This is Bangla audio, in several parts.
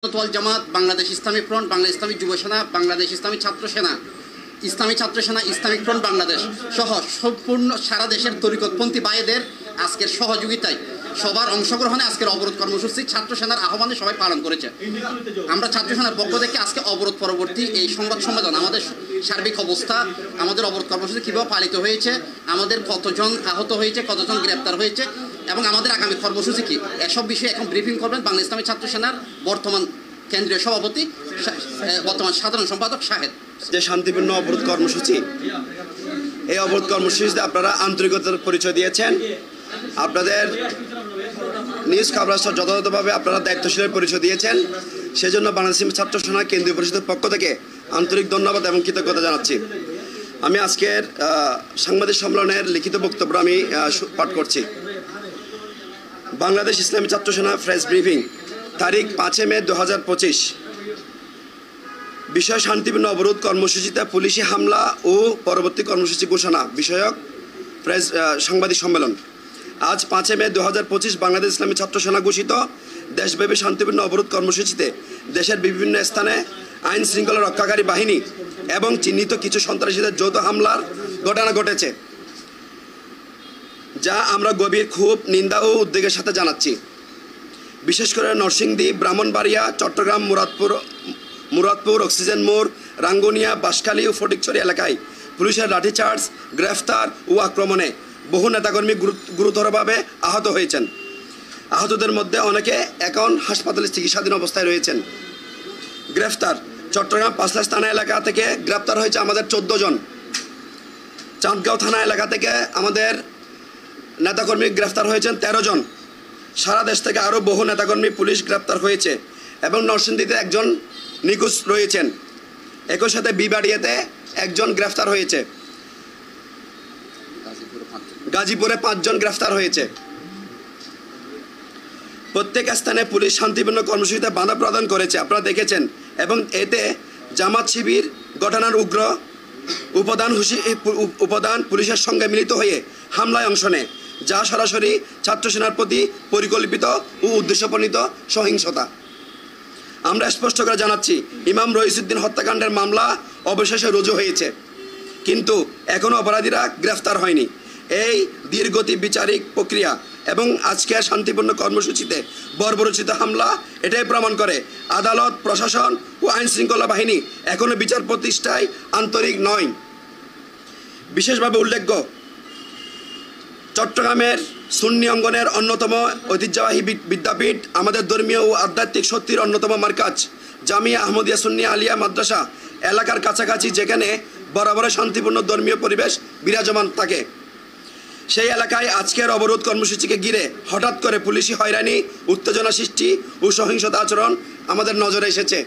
ওয়াল জামাত, বাংলাদেশ ইসলামী ফ্রন্ট, বাংলাদেশ ইসলামী যুব সেনা, বাংলাদেশ ইসলামী ছাত্র সেনা, ইসলামিক ফ্রন্ট বাংলাদেশ সহ সম্পূর্ণ সারা দেশের তরিকতপন্থী ভাইদের আজকের সহযোগিতায় সবার অংশগ্রহণে আজকের অবরোধ কর্মসূচি ছাত্র সেনার আহ্বানে সবাই পালন করেছে। আমরা ছাত্র সেনার পক্ষ থেকে আজকে অবরোধ পরবর্তী এই সংবাদ সম্মেলন, আমাদের সার্বিক অবস্থা, আমাদের অবরোধ কর্মসূচি কীভাবে পালিত হয়েছে, আমাদের কতজন আহত হয়েছে, কতজন গ্রেপ্তার হয়েছে এবং আমাদের আগামী কর্মসূচি কী, এসব বিষয়ে এখন ব্রিফিং করবেন বাংলা ইসলামী ছাত্র সেনার বর্তমান কেন্দ্রীয় সভাপতি, বর্তমান সাধারণ সম্পাদক শাহেদ। যে শান্তিপূর্ণ অবরোধ কর্মসূচি, এই অবরোধ কর্মসূচিতে আপনারা আন্তরিকতার পরিচয় দিয়েছেন। আপনাদের নিউজ কভারেজ যথাযথভাবে আপনারা দায়িত্বশীলের পরিচয় দিয়েছেন, সেজন্য বাংলাদেশ ছাত্র সেনা কেন্দ্রীয় পরিষদের পক্ষ থেকে আন্তরিক ধন্যবাদ এবং কৃতজ্ঞতা জানাচ্ছি। আমি আজকের সাংবাদিক সম্মেলনের লিখিত বক্তব্য আমি পাঠ করছি। বাংলাদেশ ইসলামী ছাত্র সেনা প্রেস ব্রিফিং, তারিখ 5 মে 2025। বিষয় শান্তিপূর্ণ অবরোধ কর্মসূচিতে পুলিশি হামলা ও পরবর্তী কর্মসূচি ঘোষণা বিষয়ক প্রেস সাংবাদিক সম্মেলন। আজ 5 মে 2025 বাংলাদেশ ইসলামী ছাত্র সেনা ঘোষিত দেশব্যাপী শান্তিপূর্ণ অবরোধ কর্মসূচিতে দেশের বিভিন্ন স্থানে আইন শৃঙ্খলা রক্ষাকারী বাহিনী এবং চিহ্নিত কিছু সন্ত্রাসীদের যৌথ হামলার ঘটনা ঘটেছে, যা আমরা গভীর ক্ষোভ, নিন্দা ও উদ্বেগের সাথে জানাচ্ছি। বিশেষ করে নরসিংদী, ব্রাহ্মণবাড়িয়া, চট্টগ্রাম, মুরাদপুর, অক্সিজেন মোড়, রাঙ্গুনিয়া, বাঁশখালী ও ফটিকছড়ি এলাকায় পুলিশের লাঠিচার্জ, গ্রেফতার ও আক্রমণে বহু নেতাকর্মী গুরুতরভাবে আহত হয়েছেন। আহতদের মধ্যে অনেকে এখন হাসপাতালে চিকিৎসাধীন অবস্থায় রয়েছেন। গ্রেফতার: চট্টগ্রাম পাঁচলাশ থানা এলাকা থেকে গ্রেপ্তার হয়েছে আমাদের 14 জন। চাঁদগাঁও থানা এলাকা থেকে আমাদের নেতাকর্মী গ্রেফতার হয়েছেন 13 জন। সারা দেশ থেকে আরও বহু নেতাকর্মী পুলিশ গ্রেপ্তার হয়েছে এবং নরসিংদীতে একজন নিখোঁজ রয়েছেন। একই সাথে বিবাড়িয়াতে একজন গ্রেফতার হয়েছে। গাজীপুরে 5 জন গ্রেফতার হয়েছে। প্রত্যেক স্থানে পুলিশ শান্তিপূর্ণ কর্মসূচিতে বাধা প্রদান করেছে, আপনারা দেখেছেন, এবং এতে জামাত শিবির ঘটনার উগ্র উপাদান পুলিশের সঙ্গে মিলিত হয়ে হামলায় অংশ নেয়, যা সরাসরি ছাত্র সেনার প্রতি পরিকল্পিত ও উদ্দেশ্যপ্রণীত সহিংসতা। আমরা স্পষ্ট করে জানাচ্ছি, ইমাম রইসুদ্দিন হত্যাকাণ্ডের মামলা অবশেষে রুজু হয়েছে, কিন্তু এখনও অপরাধীরা গ্রেফতার হয়নি। এই দীর্ঘতি বিচারিক প্রক্রিয়া এবং আজকের শান্তিপূর্ণ কর্মসূচিতে বর্বরোচিত হামলা এটাই প্রমাণ করে আদালত, প্রশাসন ও আইন শৃঙ্খলা বাহিনী এখনও বিচার প্রতিষ্ঠায় আন্তরিক নয়। বিশেষভাবে উল্লেখ্য, চট্টগ্রামের সুন্নি অঙ্গনের অন্যতম ঐতিহ্যবাহী বিদ্যাপীঠ, আমাদের ধর্মীয় ও আধ্যাত্মিক শক্তির অন্যতম মার্কাজ জামিয়া আহমদিয়া সুন্নি আলিয়া মাদ্রাসা এলাকার কাছাকাছি, যেখানে বরাবর শান্তিপূর্ণ ধর্মীয় পরিবেশ বিরাজমান থাকে, সেই এলাকায় আজকের অবরোধ কর্মসূচিকে ঘিরে হঠাৎ করে পুলিশি হয়রানি, উত্তেজনা সৃষ্টি ও সহিংসতা আচরণ আমাদের নজরে এসেছে।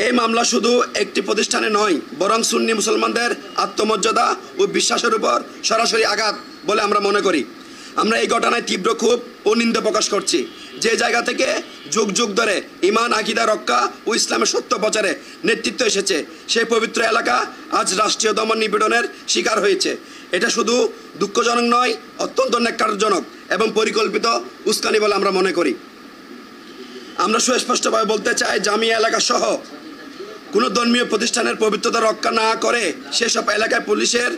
এই মামলা শুধু একটি প্রতিষ্ঠানে নয়, বরং সুন্নি মুসলমানদের আত্মমর্যাদা ও বিশ্বাসের উপর সরাসরি আঘাত বলে আমরা মনে করি। আমরা এই ঘটনায় তীব্র ক্ষোভ ও নিন্দা প্রকাশ করছি। যে জায়গা থেকে যুগ যুগ ধরে ঈমান, আকীদা রক্ষা ও ইসলামের সত্য প্রচারে নেতৃত্ব এসেছে, সেই পবিত্র এলাকা আজ রাষ্ট্রীয় দমন নিপীড়নের শিকার হয়েছে। এটা শুধু দুঃখজনক নয়, অত্যন্ত ন্যাক্কারজনক এবং পরিকল্পিত উস্কানি বলে আমরা মনে করি। আমরা সুস্পষ্টভাবে বলতে চাই, জামিয়া এলাকা সহ কোনো ধর্মীয় প্রতিষ্ঠানের পবিত্রতা রক্ষা না করে সেসব এলাকায় পুলিশের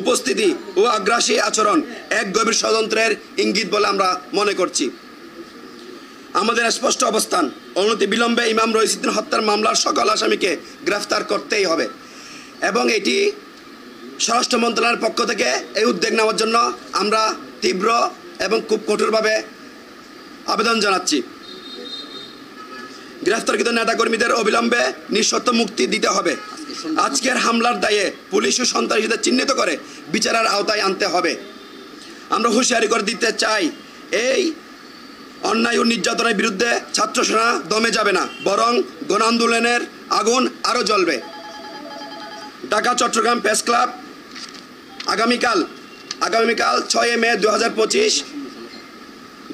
উপস্থিতি ও আগ্রাসী আচরণ এক গভীর ষড়যন্ত্রের ইঙ্গিত বলে আমরা মনে করছি। আমাদের স্পষ্ট অবস্থান, অনতি বিলম্বে ইমাম রইসুদ্দিন হত্যার মামলার সকল আসামিকে গ্রেফতার করতেই হবে এবং এটি স্বরাষ্ট্র মন্ত্রণালয়ের পক্ষ থেকে এই উদ্যোগ নেওয়ার জন্য আমরা তীব্র এবং খুব কঠোরভাবে আবেদন জানাচ্ছি। গ্রেফতারকৃত নেতাকর্মীদের অবিলম্বে নিঃশর্ত মুক্তি দিতে হবে। আজকের হামলার দায়ে পুলিশ ও সন্ত্রাসীদের চিহ্নিত করে বিচারের আওতায় আনতে হবে। আমরা হুঁশিয়ারি করে দিতে চাই, এই অন্যায় ও নির্যাতনের বিরুদ্ধে ছাত্র সেনা দমে যাবে না, বরং গণ আন্দোলনের আগুন আরও জ্বলবে। ঢাকা চট্টগ্রাম প্রেস ক্লাব আগামীকাল 6 মে 2025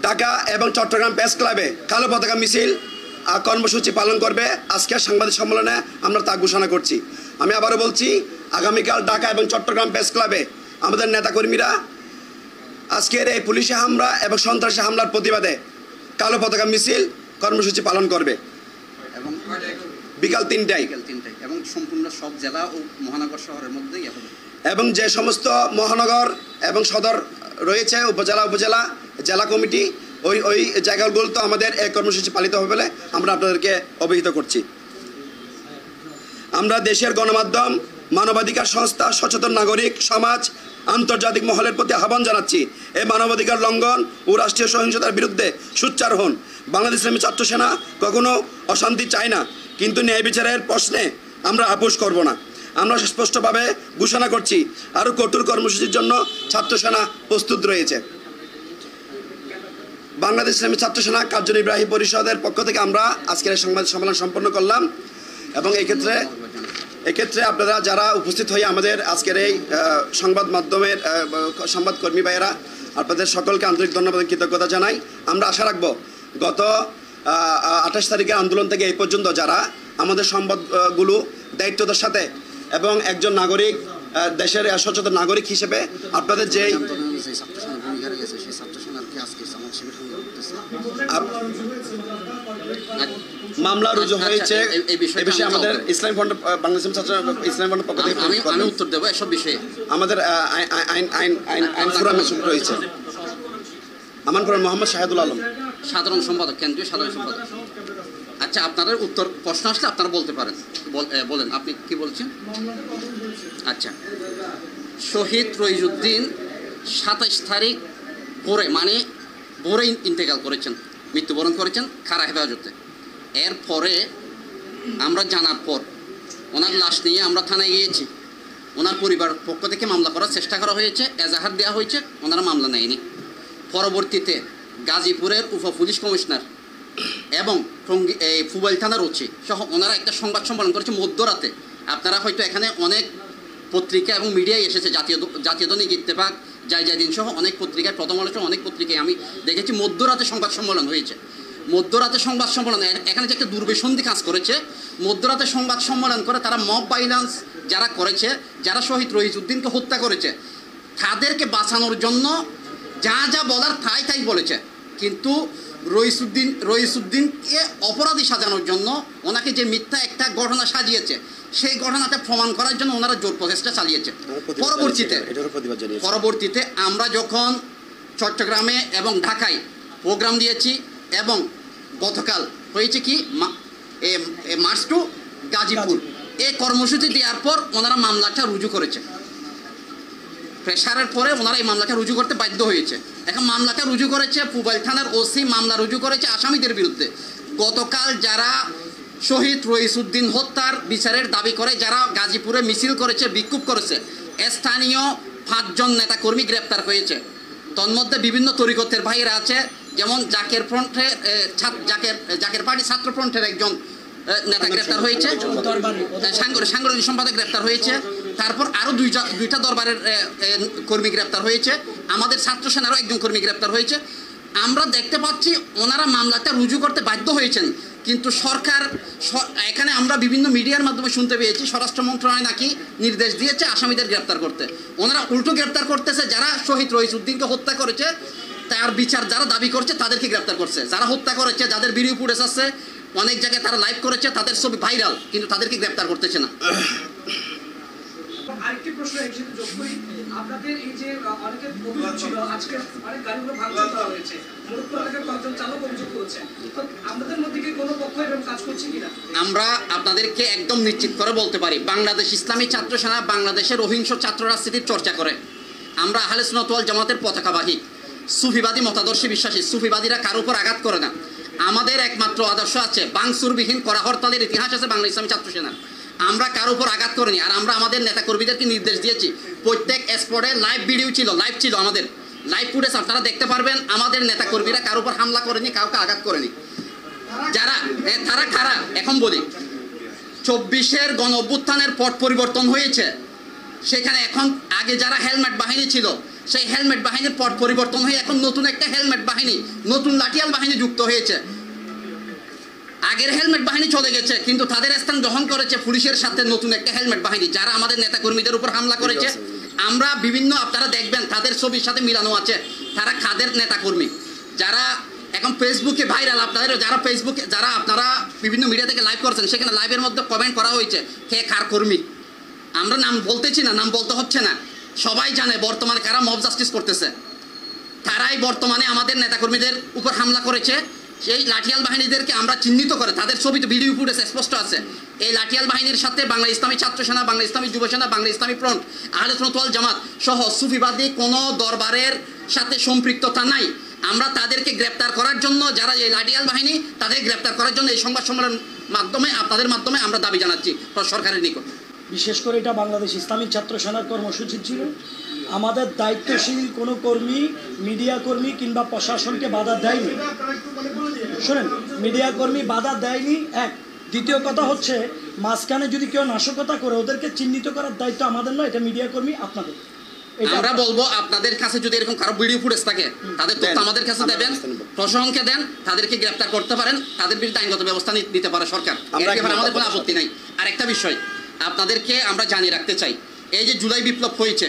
ঢাকা এবং চট্টগ্রাম প্রেস ক্লাবে কালো পতাকা মিছিল কর্মসূচি পালন করবে। আজকের সাংবাদিক সম্মেলনে আমরা তা ঘোষণা করছি। আমি আবারও বলছি, আগামীকাল ঢাকা এবং চট্টগ্রাম প্রেস ক্লাবে আমাদের নেতাকর্মীরা আজকের এই পুলিশি হামলা এবং সন্ত্রাসী হামলার প্রতিবাদে কালো পতাকা মিছিল কর্মসূচি পালন করবে এবং বিকাল 3টায় বিকেল 3টায় এবং সম্পূর্ণ সব জেলা ও মহানগর শহরের মধ্যেই হবে। এবং যে সমস্ত মহানগর এবং সদর রয়েছে উপজেলা জেলা কমিটি ওই জায়গাগুলোতে আমাদের এই কর্মসূচি পালিত হবে বলে আমরা আপনাদেরকে অবহিত করছি। আমরা দেশের গণমাধ্যম, মানবাধিকার সংস্থা, সচেতন নাগরিক সমাজ, আন্তর্জাতিক মহলের প্রতি আহ্বান জানাচ্ছি, এই মানবাধিকার লঙ্ঘন ও রাষ্ট্রীয় সহিংসতার বিরুদ্ধে সোচ্চার হন। বাংলাদেশ ইসলামী ছাত্র সেনা কখনো অশান্তি চায় না, কিন্তু ন্যায় বিচারের প্রশ্নে আমরা আপোষ করব না। আমরা স্পষ্টভাবে ঘোষণা করছি, আরও কঠোর কর্মসূচির জন্য ছাত্র সেনা প্রস্তুত রয়েছে। বাংলাদেশ ইসলামী ছাত্র সেনা কার্যনির্বাহী পরিষদের পক্ষ থেকে আমরা আজকের এই সংবাদ সম্মেলন সম্পন্ন করলাম। এবং এক্ষেত্রে আপনারা যারা উপস্থিত হয়ে আমাদের আজকের এই সংবাদ মাধ্যমের সংবাদকর্মী ভাইয়েরা, আপনাদের সকলকে আন্তরিক ধন্যবাদ এবং কৃতজ্ঞতা জানাই। আমরা আশা রাখব গত 28 তারিখের আন্দোলন থেকে এই পর্যন্ত যারা আমাদের সংবাদগুলো দায়িত্বতার সাথে এবং একজন নাগরিক, দেশের সচেতন নাগরিক হিসেবে আপনাদের যেই মামলা রুজু হয়েছে এই বিষয়ে আমাদের ইসলামী ফ্রন্ট, বাংলাদেশ ইসলামী ফ্রন্টের পক্ষ থেকে আমি উত্তর দেবো এসব বিষয়ে। আমাদের আইন ফোরাম রয়েছে, আমান ফোরাম মোহাম্মদ শাহেদুল আলম, সাধারণ সম্পাদক, কেন্দ্রীয় সাধারণ সম্পাদক। আচ্ছা, আপনাদের উত্তর প্রশ্ন আসলে আপনারা বলতে পারেন, বলেন আপনি কি বলছেন। আচ্ছা, শহীদ রইজুদ্দিন 27 তারিখ ভোরে ইন্তেকাল করেছেন, মৃত্যুবরণ করেছেন খারা হেফাজতে। এরপরে আমরা জানার পর ওনার লাশ নিয়ে আমরা থানায় গিয়েছি। ওনার পরিবার পক্ষ থেকে মামলা করার চেষ্টা করা হয়েছে, এজাহার দেওয়া হয়েছে, ওনারা মামলা নেয়নি। পরবর্তীতে গাজীপুরের পুলিশ কমিশনার এবং ফুবাইল থানার ওসি সহ ওনারা একটা সংবাদ সম্মেলন করেছে মধ্যরাতে। আপনারা হয়তো এখানে অনেক পত্রিকা এবং মিডিয়ায় এসেছে, জাতীয় দৈনিক ইত্তেফাক, জায়দিন সহ অনেক পত্রিকায়, প্রথম আলো সহ অনেক পত্রিকায় আমি দেখেছি মধ্যরাতে সংবাদ সম্মেলন হয়েছে। মধ্যরাতে সংবাদ সম্মেলন, এখানে যে একটা দুর্বিসন্ধি কাজ করেছে, মধ্যরাতে সংবাদ সম্মেলন করে তারা মব ভাইলেন্স যারা করেছে, যারা শহীদ রইজুদ্দিনকে হত্যা করেছে, তাদেরকে বাঁচানোর জন্য যা যা বলার তাই বলেছে। কিন্তু রইসুদ্দিনকে অপরাধী সাজানোর জন্য ওনাকে যে মিথ্যা একটা ঘটনা সাজিয়েছে, সেই ঘটনাটা প্রমাণ করার জন্য ওনারা জোর প্রচেষ্টা চালিয়েছে। পরবর্তীতে আমরা যখন চট্টগ্রামে এবং ঢাকায় প্রোগ্রাম দিয়েছি এবং গতকাল হয়েছে কি মার্চ টু গাজীপুর, এই কর্মসূচি দেওয়ার পর ওনারা মামলাটা রুজু করেছে। প্রেশারের পরে ওনারা এই মামলাটা রুজু করতে বাধ্য হয়েছে। এখন মামলাটা রুজু করেছে পুবাইল থানার ওসি, মামলা রুজু করেছে আসামিদের বিরুদ্ধে। গতকাল যারা শহীদ রইসুদ্দিন হত্যার বিচারের দাবি করে যারা গাজীপুরে মিছিল করেছে, বিক্ষোভ করেছে, স্থানীয় 5 জন নেতাকর্মী গ্রেপ্তার হয়েছে। তন্মধ্যে বিভিন্ন তরিকতের ভাইয়েরা আছে, যেমন জাকের পার্টি ছাত্র ফ্রন্টের একজন নেতা গ্রেপ্তার হয়েছে, সাংগঠনিক সম্পাদক গ্রেপ্তার হয়েছে, তারপর আরও দুইটা দরবারের কর্মী গ্রেপ্তার হয়েছে, আমাদের ছাত্র সেনারও একজন কর্মী গ্রেপ্তার হয়েছে। আমরা দেখতে পাচ্ছি ওনারা মামলাটা রুজু করতে বাধ্য হয়েছেন, কিন্তু সরকার, এখানে আমরা বিভিন্ন মিডিয়ার মাধ্যমে শুনতে পেয়েছি স্বরাষ্ট্র মন্ত্রণালয় নাকি নির্দেশ দিয়েছে আসামিদের গ্রেপ্তার করতে। ওনারা উল্টো গ্রেপ্তার করতেছে, যারা শহীদ রইসুদ্দিনকে হত্যা করেছে তার বিচার যারা দাবি করছে তাদেরকে গ্রেপ্তার করছে, যারা হত্যা করেছে, যাদের ভিডিও ফুটেজ আছে, অনেক জায়গায় তারা লাইভ করেছে, তাদের ছবি ভাইরাল, কিন্তু তাদেরকে গ্রেপ্তার করতেছে না। আরেকটি প্রশ্ন একসাথে যোগ করি, আপনাদের এই যে অনেকের অভিযোগ ছিল আজকে অনেক গাড়িগুলো ভাঙচুর করা হয়েছে, মোরক্কো এলাকার কয়েকজন চালক অভিযোগ করেছে, তো আপনাদের মধ্যে কি কোনো পক্ষ এরকম কাজ করছে কিনা? আমরা আপনাদেরকে একদম নিশ্চিত করে বলতে পারি, বাংলাদেশ ইসলামী ছাত্র সেনা বাংলাদেশের অহিংস ছাত্র রাজনীতির চর্চা করে। আমরা আহলে সুন্নাত ওয়াল জামাতের পতাকাবাহী, সুফিবাদী মতাদর্শে বিশ্বাসী। সুফিবাদীরা কারো উপর আঘাত করে না। আমাদের একমাত্র আদর্শ আছে, বাংসুরবিহীন করা হরতালের ইতিহাস আছে বাংলা ইসলামী ছাত্র সেনার। আমরা কারো উপর আঘাত করিনি। আর আমরা আমাদের নেতাকর্মীদেরকে নির্দেশ দিয়েছি, প্রত্যেক স্পটে লাইভ ভিডিও ছিল, লাইভ ছিল, আমাদের লাইভ ফুটেজ আপনারা দেখতে পারবেন। আমাদের নেতাকর্মীরা কারো উপর হামলা করেনি, কাউকে আঘাত করেনি। যারা তারা কারা এখন বলি, 24-এর গণ অভ্যুত্থানের পট পরিবর্তন হয়েছে, সেখানে এখন আগে যারা হেলমেট বাহিনী ছিল, সেই হেলমেট বাহিনীর পট পরিবর্তন হয়ে এখন নতুন একটা হেলমেট বাহিনী, নতুন লাঠিয়াল বাহিনী যুক্ত হয়েছে। আগের হেলমেট বাহিনী চলে গেছে, কিন্তু তাদের স্থান গ্রহণ করেছে পুলিশের সাথে নতুন একটা হেলমেট বাহিনী, যারা আমাদের নেতাকর্মীদের উপর হামলা করেছে। আমরা বিভিন্ন, আপনারা দেখবেন তাদের ছবির সাথে মিলানো আছে, তারা খাদের নেতাকর্মী, যারা এখন ফেসবুকে ভাইরাল, আপনাদের যারা আপনারা বিভিন্ন মিডিয়া থেকে লাইভ করছেন, সেখানে লাইভের মধ্যে কমেন্ট করা হয়েছে কে কার কর্মী। আমরা নাম বলতেছি না, নাম বলতে হচ্ছে না, সবাই জানে বর্তমানে কারা মব জাস্টিস করতেছে, তারাই বর্তমানে আমাদের নেতাকর্মীদের উপর হামলা করেছে। সেই লাঠিয়াল বাহিনীদেরকে আমরা চিহ্নিত করে, তাদের ছবি তো ভিডিও ফুটেজ স্পষ্ট আছে। এই লাঠিয়াল বাহিনীর সাথে বাংলা ইসলামী ছাত্র সেনা, বাংলা ইসলামী যুব সেনা, বাংলা ইসলামী ফ্রন্ট, আহলে সুন্নাত ওয়াল জামাত সহ সুফিবাদী কোনো দরবারের সাথে সম্পৃক্ততা নাই। আমরা তাদেরকে গ্রেপ্তার করার জন্য, যারা এই লাঠিয়াল বাহিনী, তাদের গ্রেপ্তার করার জন্য এই সংবাদ সম্মেলনের মাধ্যমে, আপনাদের মাধ্যমে আমরা দাবি জানাচ্ছি সরকারের নিকট। বিশেষ করে এটা বাংলাদেশ ইসলামী ছাত্র সেনার কর্মসূচি ছিল। আমাদের দায়িত্বশীল কোনো কর্মী, মিডিয়া কর্মী কিংবা প্রশাসনকে বাধা দেয়নি। শোনেন, মিডিয়া কর্মী বাধা দেয়নি এক। দ্বিতীয় কথা হচ্ছে, মাঝখানে যদি কেউ নাশকতা করে, ওদেরকে চিহ্নিত করার দায়িত্ব আমাদের নয়, এটা মিডিয়া কর্মী আপনাদের। আমরা বলবো আপনাদের কাছে যদি এরকম কারো ভিডিও ফুটেজ থাকে, তাদের তথ্য আমাদের কাছে দেবেন, প্রশাসনকে দেন, তাদেরকে গ্রেপ্তার করতে পারেন, তাদের বিরুদ্ধে আইনগত ব্যবস্থা নিতে পারে সরকার। আমাদের কোনো আপত্তি নাই। আরেকটা বিষয় আপনাদেরকে আমরা জানিয়ে রাখতে চাই, এই যে জুলাই বিপ্লব হয়েছে,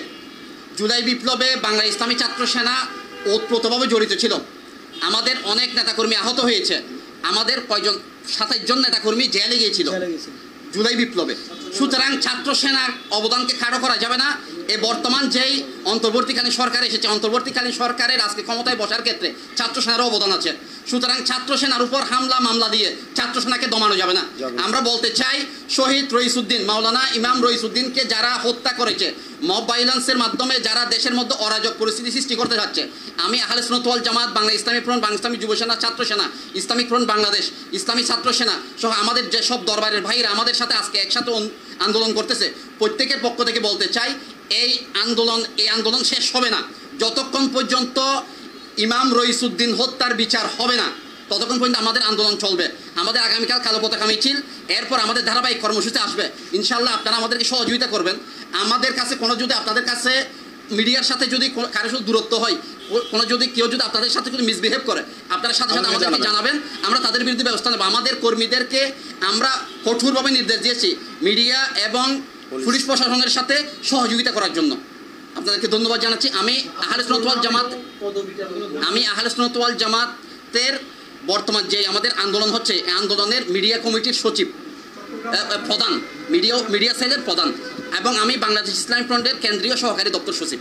জুলাই বিপ্লবে বাংলা ইসলামী ছাত্র সেনা ওতপ্রোতভাবে জড়িত ছিল। আমাদের অনেক নেতাকর্মী আহত হয়েছে, আমাদের 27 জন নেতাকর্মী জেলে গিয়েছিল জুলাই বিপ্লবে। সুতরাং ছাত্র সেনার অবদানকে খাটো করা যাবে না। এই বর্তমান যেই অন্তর্বর্তীকালীন সরকার এসেছে, অন্তর্বর্তীকালীন সরকারের আজকে ক্ষমতায় বসার ক্ষেত্রে ছাত্র সেনারও অবদান আছে। সুতরাং ছাত্র সেনার উপর হামলা মামলা দিয়ে ছাত্র সেনাকে দমানো যাবে না। আমরা বলতে চাই, শহীদ রইসুদ্দিন, মাওলানা ইমাম রইসুদ্দিনকে যারা হত্যা করেছে, মব ভাইলেন্সের মাধ্যমে যারা দেশের মধ্যে অরাজক পরিস্থিতি সৃষ্টি করতে যাচ্ছে, আমি আহলে সুন্নাত ওয়াল জামাত, বাংলা ইসলামী ফ্রন্ট, বাংলা ইসলামী যুব সেনা, ছাত্র সেনা, ইসলামিক ফ্রন্ট বাংলাদেশ, ইসলামী ছাত্র সেনা সহ আমাদের যেসব দরবারের ভাইরা আমাদের সাথে আজকে একসাথে আন্দোলন করতেছে, প্রত্যেকের পক্ষ থেকে বলতে চাই, এই আন্দোলন শেষ হবে না যতক্ষণ পর্যন্ত ইমাম রইসুদ্দিন হত্যার বিচার হবে না, ততক্ষণ পর্যন্ত আমাদের আন্দোলন চলবে। আমাদের আগামীকাল কালো পতাকা মিছিল, এরপর আমাদের ধারাবাহিক কর্মসূচি আসবে। ইনশাল্লাহ আপনারা আমাদেরকে সহযোগিতা করবেন। আমাদের কাছে কোনো যদি আপনাদের কাছে মিডিয়ার সাথে যদি কারো সাথে দূরত্ব হয়, কেউ যদি আপনাদের সাথে যদি মিসবিহেভ করে, আপনারা সাথে সাথে আমাদেরকে জানাবেন, আমরা তাদের বিরুদ্ধে ব্যবস্থা নেব। আমাদের কর্মীদেরকে আমরা কঠোরভাবে নির্দেশ দিয়েছি মিডিয়া এবং পুলিশ প্রশাসনের সাথে সহযোগিতা করার জন্য। আপনাদেরকে ধন্যবাদ জানাচ্ছি। আমি আহলে সুন্নাত ওয়াল জামাতের বর্তমান যে আমাদের আন্দোলন হচ্ছে, এই আন্দোলনের মিডিয়া কমিটির সচিব, প্রধান, মিডিয়া সেলের প্রধান, এবং আমি বাংলাদেশ ইসলামী ফ্রন্টের কেন্দ্রীয় সহকারী দপ্তর সচিব।